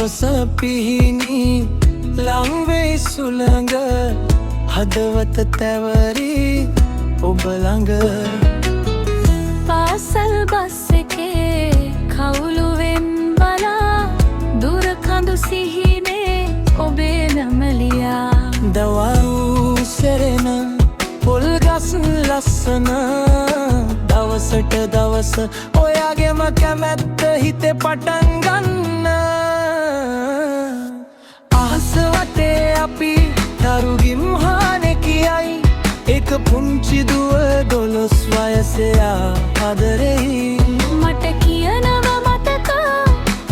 දවස පිහිනි ලංවෙයි සුළඟ හදවත තැවරි ඔබ ළඟ පාසල් බස් එකේ කවුළුවෙන් බලා දුර කඳු සිහිනේ ඔබේ නම ලියා දවල් සෙරෙන පොල් ගස් ලස්සන දවසට දවස ඔයාගේම කැමැත්ත හිතේ පටන් ගන්න අහස වටේ අපි තරුගිම් හානේ කියයි එක පුංචි දුව 12 වයසේ ආදරෙයි මට කියනව මතක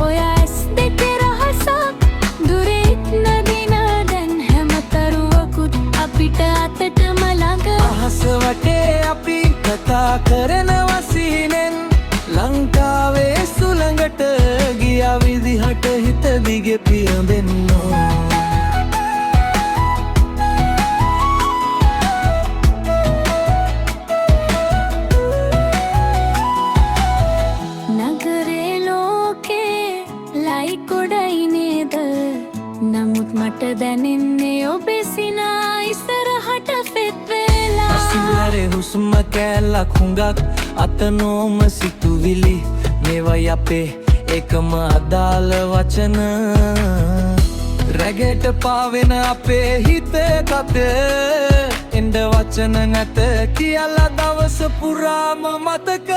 ඔය ඇස් දෙකේ රහසක් දුරේ නදින දැන් හැමතරුවකුත් අපිට අතටම ළඟ අහස වටේ අපි කතා කරනවා සීනෙන් ලංකාවේ සුළඟට ගියා විදිහට හිත දිගේ පියඹෙන්නෝ නමුත් මට දැනෙන්නේ ඔබේ සිනා ඉස්සරහට ෆිට වෙලා සිංහලේ හුස්ම කැලක් හුඟක් අතනෝම සිතුවිලි මේවයි අපේ එකම අදාළ වචන රැගට පාවෙන අපේ හිතේ තතේ එන්ඩ වචන නැත කියලා දවස පුරාම මතක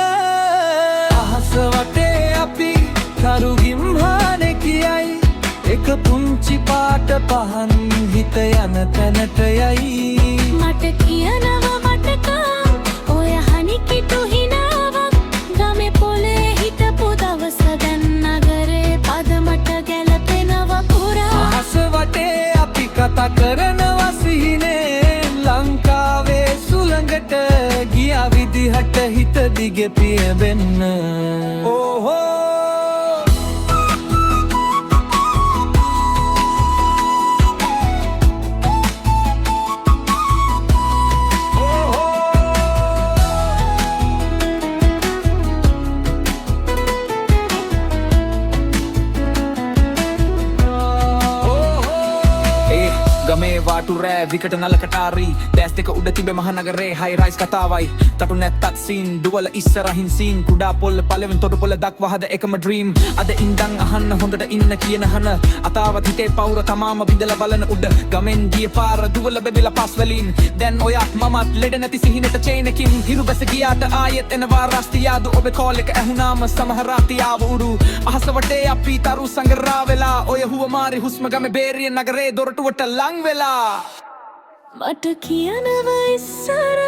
අහස වටේ අපි කරුගිම් හානේ කියයි එක පුංචි පාට පහන් හිත යන තැනට යයි මට කියනව මතක ඔය හනිකිටු හිනාවක් ගමේ පොලේ හිටපු දවස දැන් නගරේ පදමට ගැලපෙනව පුරා අහස වටේ අපි කතා කරනවා සිහිනේ ලංකාවේ සුළඟට ගියා විදිහට හිත දිගේ පියඹෙන්න ඕහෝ ගමේ වාටු රෑ විකට නලකටාරී දැස් දෙක උඩ තිබෙ මහනගරේ හයි රයිස් කතාවයි තටු නැත්තත් සීන් දුවල ඉස්සරහින් සීන් කුඩා පොල්ල පළවෙන් තොටු පොළ දක්වා හද එකම ඩ්‍රීම් අද ඉඳන් අහන්න හොඳට ඉන්න කියන හන අතාවත් හිතේ පවුර තමාම බිඳලා බලන උඩ ගමෙන් ගිය පාර දුවල බෙබිලා පස් වලින් දැන් ඔයත් මමත් ලෙඩ නැති සිහිනට චේන් එකකින් හිරු බැස ගියාට ආයෙත් එනවා රස්ති යාදු ඔබේ කෝල් එක ඇහුනාම සමහර රාතියාව උරු අහස වටේ අපි තරු සංගරා වෙලා ඔය හුවමාරි හුස්ම ගමේ බේරිය නගරේ දොරටුවට ලං වෙලා මට කියනව ඉස්සර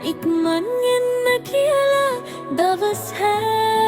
ඉක්මන් එන්න කියලා දවස් හැ